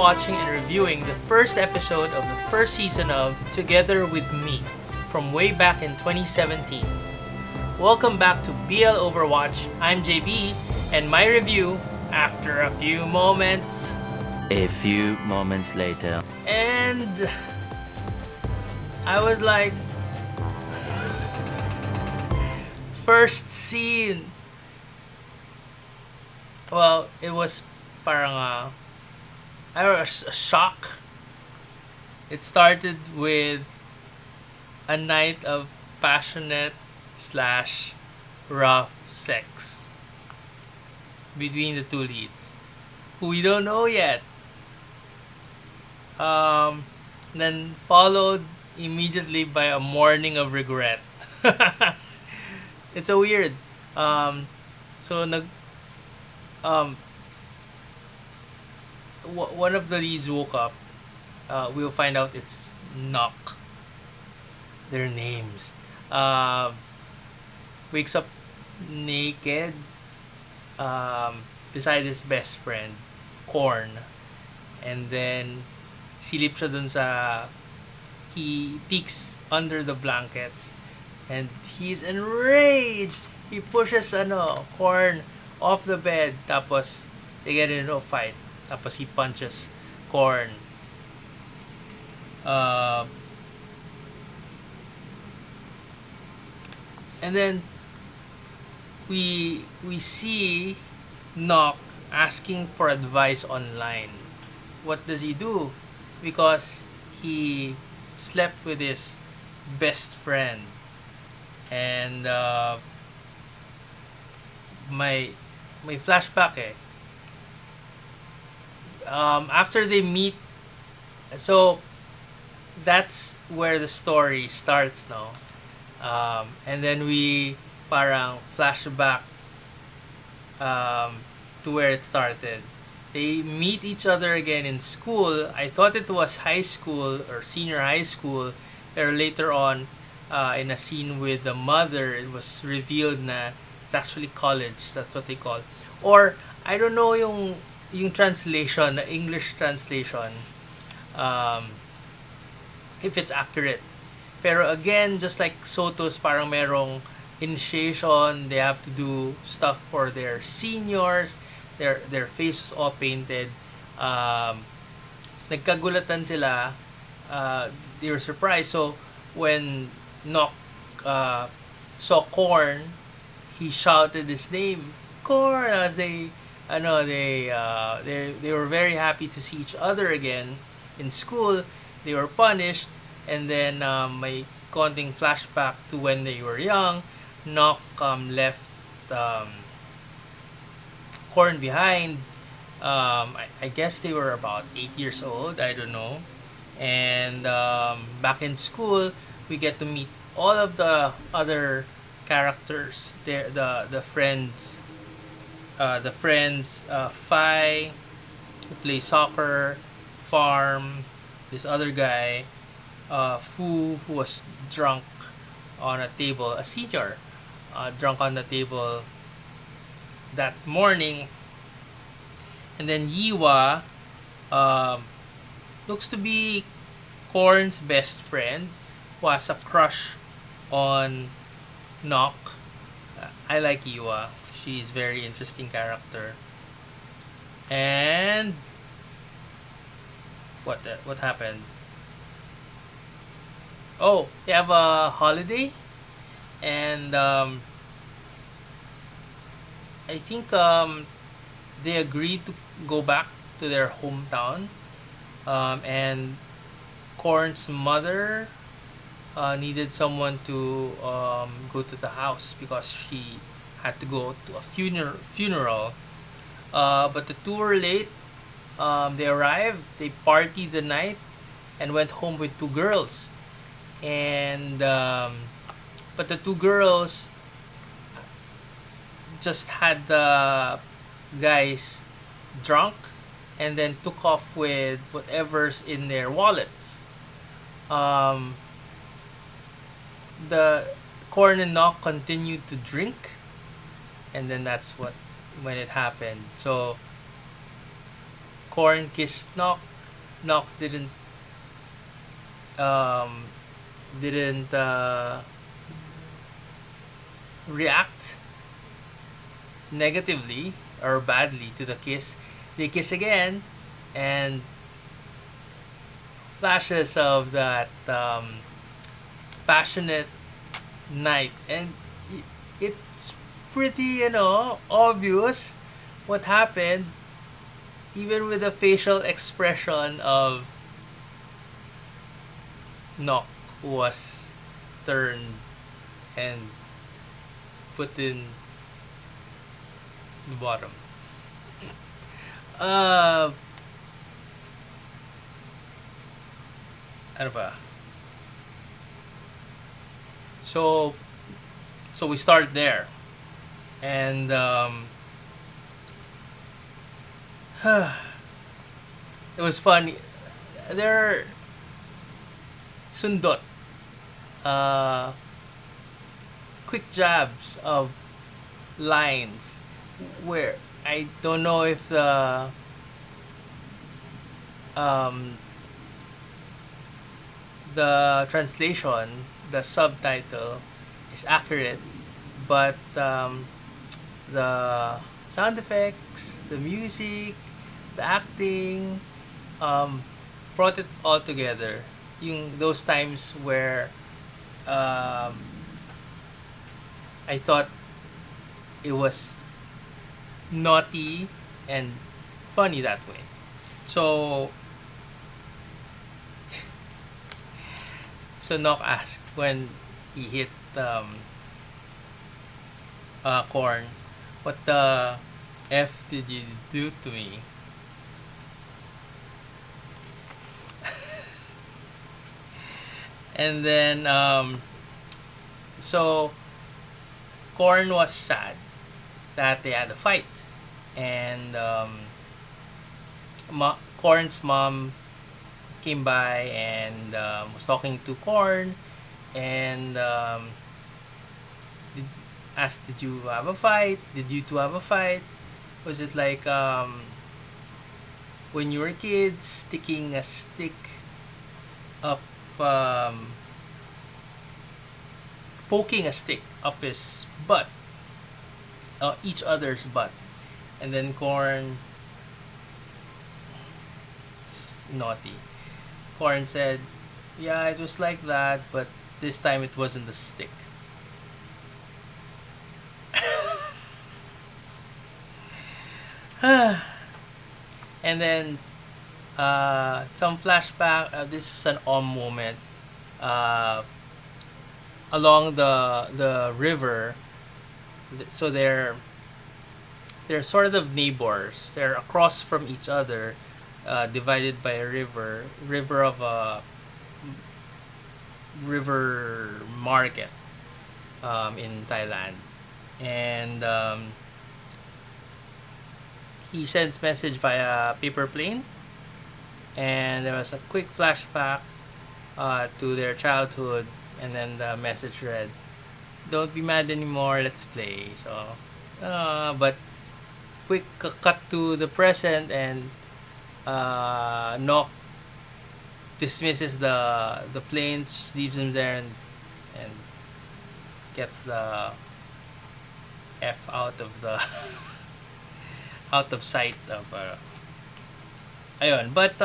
watching and reviewing the first episode of the first season of Together With Me from way back in 2017. Welcome back to BL Overwatch. I'm JB, and my review after a few moments. A few moments later. And I was like, first scene. Well, it was parang a shock. It started with a night of passionate slash rough sex between the two leads, who we don't know yet. Then followed immediately by a morning of regret. It's a weird. So one of the leads woke up. We'll find out it's Knock. Their names. Wakes up naked beside his best friend, Korn. And then silip siya dun sa... He peeks under the blankets and he's enraged. He pushes Korn off the bed. Tapos they get into a fight. Tapos he punches Korn. And then we see Knock asking for advice online. What does he do? Because he slept with his best friend. And my flashback after they meet, so that's where the story starts now. And then we parang flashback to where it started. They meet each other again in school. I thought it was high school or senior high school. Or later on, in a scene with the mother, it was revealed na it's actually college. That's what they call. Or I don't know yung translation, the English translation, if it's accurate. Pero again, just like Soto's, parang merong initiation. They have to do stuff for their seniors. Their face was all painted. Nagkagulatan sila. They were surprised. So when Knock saw Korn, he shouted his name, Korn, as they were very happy to see each other again in school. They were punished, and then may konting flashback to when they were young. Knock left Korn behind. I guess they were about 8 years old. I don't know. And back in school, we get to meet all of the other characters. The friends. Phi, who plays soccer, Farm, this other guy, Fu, who was drunk on a table, a senior, drunk on the table that morning, and then Yiwa, looks to be Korn's best friend, who has a crush on Knock. I like Yiwa. She's very interesting character. And what happened? Oh, they have a holiday, and I think they agreed to go back to their hometown, and Korn's mother needed someone to go to the house because she had to go to a funeral. But the two were late. They arrived, they partied the night, and went home with two girls. And but the two girls just had the guys drunk and then took off with whatever's in their wallets. The Korn and Knock continued to drink, and then that's when it happened. So Korn kissed Knock, Knock um, didn't react negatively or badly to the kiss. They kiss again, and flashes of that passionate night, and it's pretty, obvious what happened, even with the facial expression of Knock, who was turned and put in the bottom. Uh, ano ba? So, so we start there, and it was funny. There are sundot, uh, quick jabs of lines where I don't know if um, the translation, the subtitle, is accurate, but the sound effects, the music, the acting, um, brought it all together. Those times where um, I thought it was naughty and funny that way. So, Knock asked when he hit Korn, "What the f did you do to me?" And then so Korn was sad that they had a fight, and Korn's mom came by and was talking to Korn, and did, asked, "Did you have a fight? Did you two have a fight? Was it like when you were kids, sticking a stick up, um, poking a stick up his butt, each other's butt?" And then Korn, naughty. Korn said, "Yeah, it was like that, but this time it wasn't the stick." And then some flashback. This is an moment. Uh, Along the river, so they're sort of neighbors. They're across from each other, divided by a river of a river market in Thailand, and he sends message via paper plane, and there was a quick flashback to their childhood, and then the message read, "Don't be mad anymore, let's play." So, but quick cut to the present, and Nok dismisses the planes, leaves him there, and gets the f out of the out of sight of ayun. But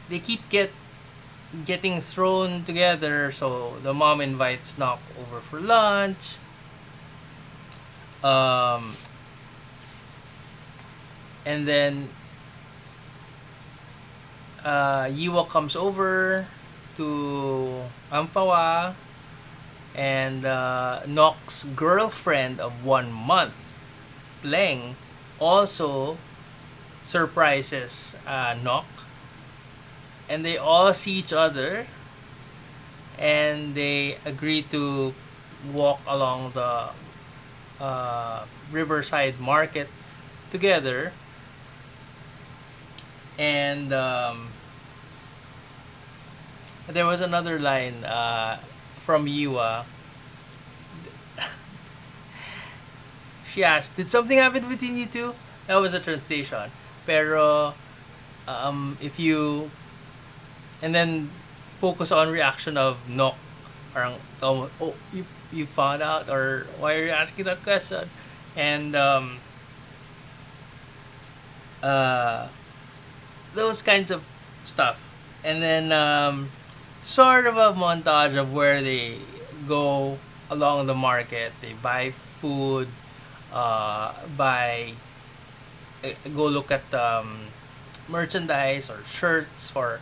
they keep getting thrown together, so the mom invites Knock over for lunch. um and then Yiwa comes over to Ampawa, and Knock's girlfriend of 1 month, Pleng, also surprises Knock, and they all see each other, and they agree to walk along the Riverside Market together. And there was another line from Yua. She asked, "Did something happen between you two?" That was a translation. Pero if you and then focus on reaction of Knock, parang oh, you found out, or why are you asking that question, and uh, those kinds of stuff, and then sort of a montage of where they go along the market. They buy food, buy go look at merchandise or shirts for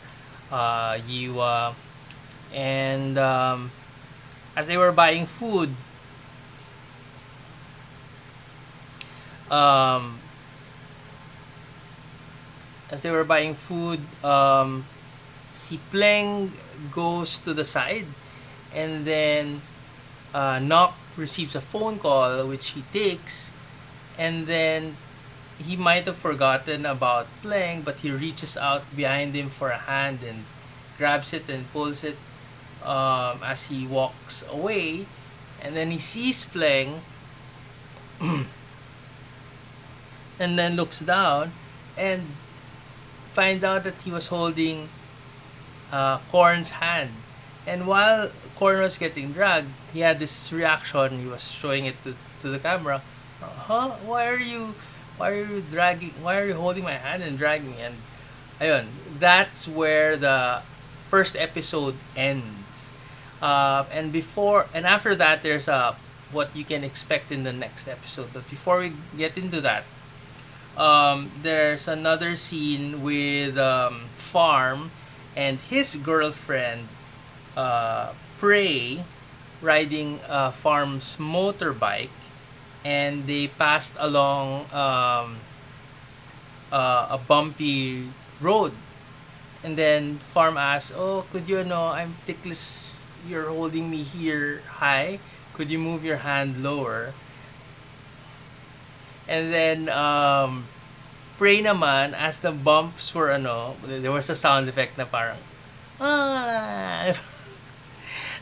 Yiwa, and as they were buying food, um, as they were buying food, si Pleng goes to the side, and then Knock receives a phone call which he takes, and then he might have forgotten about Pleng, but he reaches out behind him for a hand and grabs it and pulls it as he walks away, and then he sees Pleng and then looks down and finds out that he was holding Korn's hand. And while Korn was getting dragged, he had this reaction. He was showing it to the camera. Huh? Why are you dragging? Why are you holding my hand and dragging me? And ayun, that's where the first episode ends. And after that, there's what you can expect in the next episode. But before we get into that, there's another scene with Farm and his girlfriend, Prey, riding Farm's motorbike, and they passed along a bumpy road. And then Farm asks, "Oh, could you know? I'm ticklish. You're holding me here high. Could you move your hand lower?" And then Prey naman, as the bumps were there was a sound effect na parang, ah,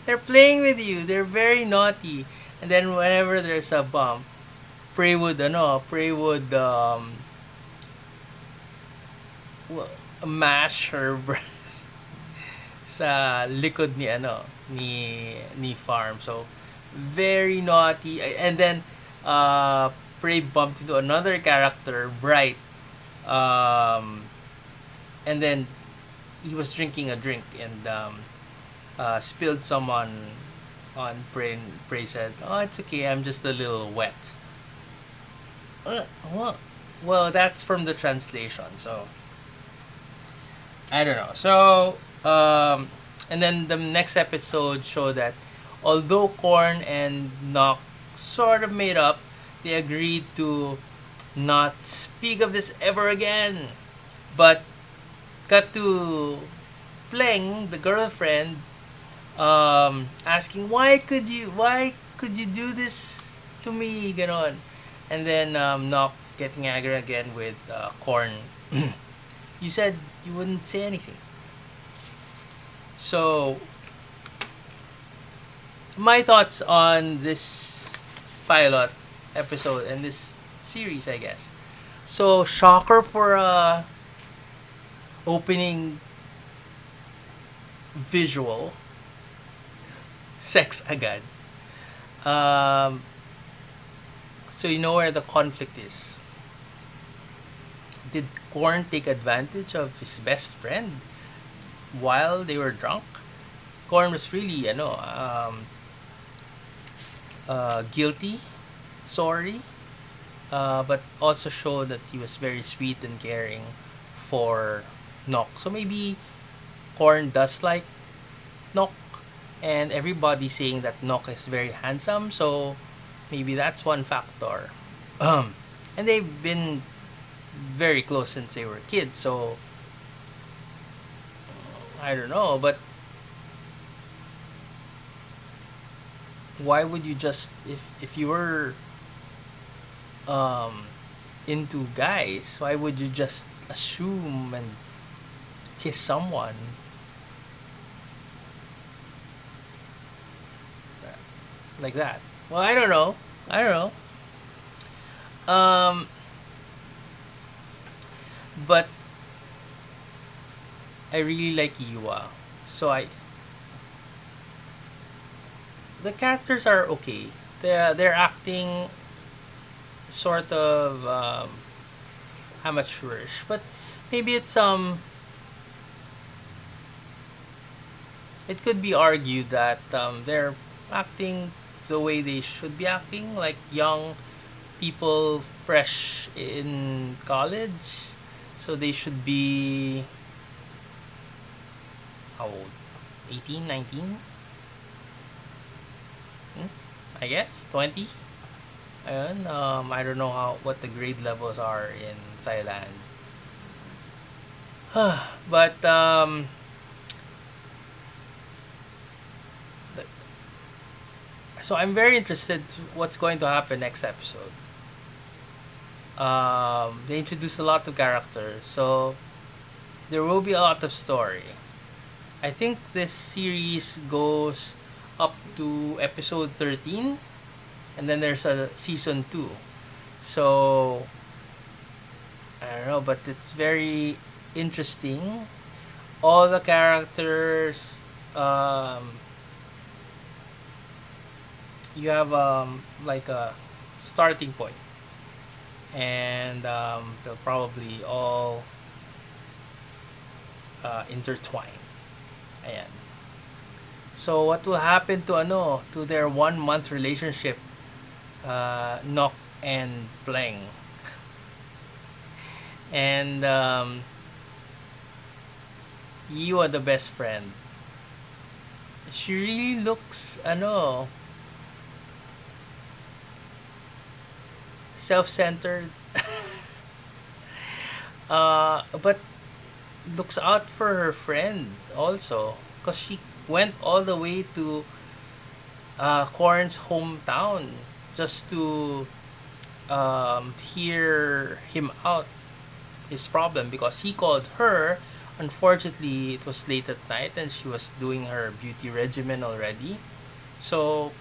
they're playing with you. They're very naughty. And then whenever there's a bump, Prey would mash her breast sa likod ni Farm. So very naughty. And then Prey bumped into another character, Bright. Um, and then he was drinking a drink and spilled some on Prey. And Prey said, "Oh, it's okay. I'm just a little wet." What? Well, that's from the translation. So I don't know. So and then the next episode showed that although Korn and Knock sort of made up, they agreed to not speak of this ever again. But got to Pleng, the girlfriend, asking, why could you do this to me, ganon. And then Knock getting angry again with Korn. You said you wouldn't say anything. So my thoughts on this pilot episode and this series, I guess. So shocker for opening visual, sex agad. So you know where the conflict is. Did Korn take advantage of his best friend while they were drunk? Korn was really, guilty, sorry, but also showed that he was very sweet and caring for Knock. So maybe Korn does like Knock, and everybody's saying that Knock is very handsome, so maybe that's one factor. And they've been very close since they were kids, so I don't know, but why would you just if you were um into guys, why would you just assume and kiss someone like that? Well, I don't know. I don't know. But I really like Iwa. So I the characters are okay. They're acting sort of amateurish, but maybe it could be argued that they're acting the way they should be acting, like young people fresh in college. So they should be how old? 18, 19? Hmm? I guess 20. Ayun, I don't know what the grade levels are in Thailand. But th- so I'm very interested to what's going to happen next episode. They introduced a lot of characters, so there will be a lot of story. I think this series goes up to episode 13, and then there's a season 2. So I don't know, but it's very interesting. All the characters, um, you have like a starting point, and they'll probably all intertwine. Ayan. So what will happen to to their 1 month relationship, Knock and Pleng, and you are the best friend. She really looks self-centered, but looks out for her friend also, because she went all the way to Korn's hometown just to hear him out his problem, because he called her. Unfortunately, it was late at night and she was doing her beauty regimen already. So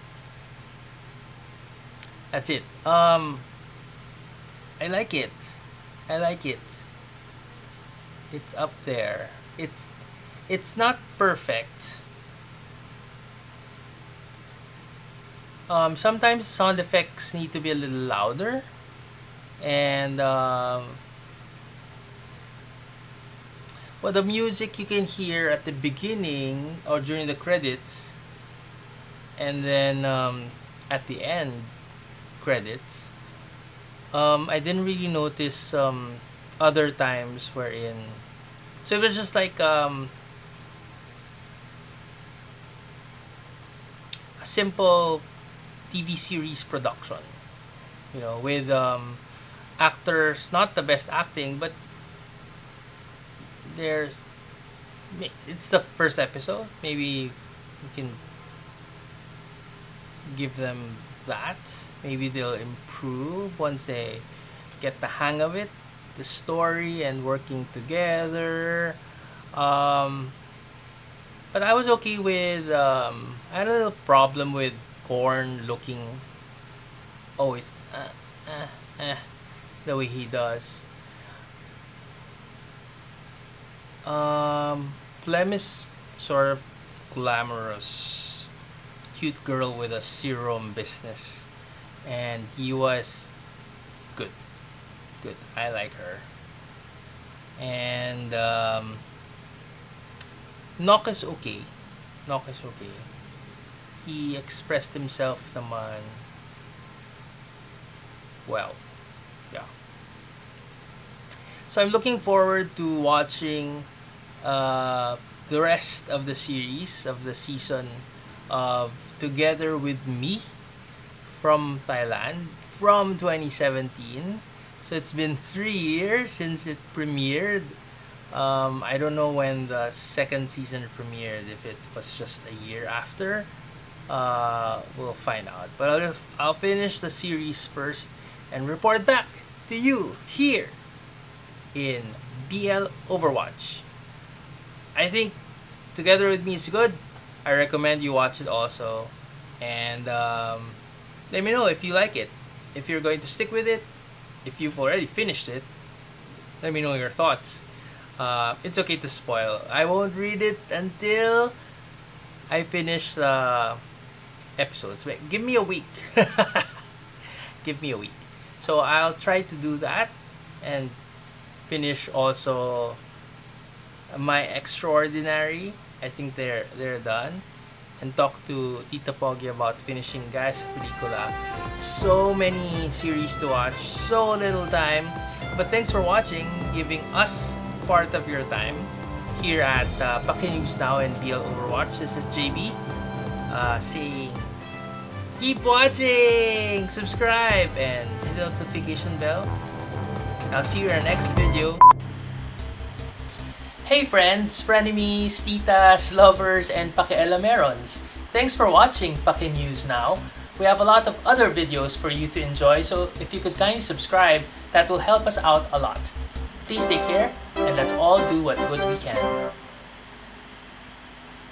that's it. I like it. I like it. It's up there. It's not perfect. Sometimes sound effects need to be a little louder, and well, the music you can hear at the beginning or during the credits, and then at the end credits. I didn't really notice other times wherein, so it was just like a simple TV series production, with actors, not the best acting, but there's it's the first episode. Maybe we can give them that. Maybe they'll improve once they get the hang of it, the story and working together. Um, but I was okay with. I had a little problem with Korn looking always the way he does. Clem is sort of glamorous, cute girl with a serum business, and he was good, good. I like her, and Knock is okay. Knock is okay. He expressed himself naman well. Yeah. So I'm looking forward to watching the rest of the series of the season of Together with Me from Thailand from 2017. So it's been 3 years since it premiered. I don't know when the second season premiered, if it was just a year after. We'll find out. But I'll finish the series first and report back to you here in BL Overwatch. I think Together with Me is good. I recommend you watch it also. And let me know if you like it. If you're going to stick with it. If you've already finished it, let me know your thoughts. It's okay to spoil. I won't read it until I finish the episodes. Wait, give me a week. Give me a week. So I'll try to do that and finish also my extraordinary. I think they're done. And talk to Tita Pogi about finishing Guys Pelicula. So many series to watch, so little time. But thanks for watching, giving us part of your time here at Pake News Now and BL Overwatch. This is JB saying keep watching, subscribe, and hit the notification bell. I'll see you in our next video. Hey friends, frenemies, titas, lovers, and pakialamerons. Thanks for watching Pake News Now. We have a lot of other videos for you to enjoy, so if you could kindly subscribe, that will help us out a lot. Please take care, and let's all do what good we can.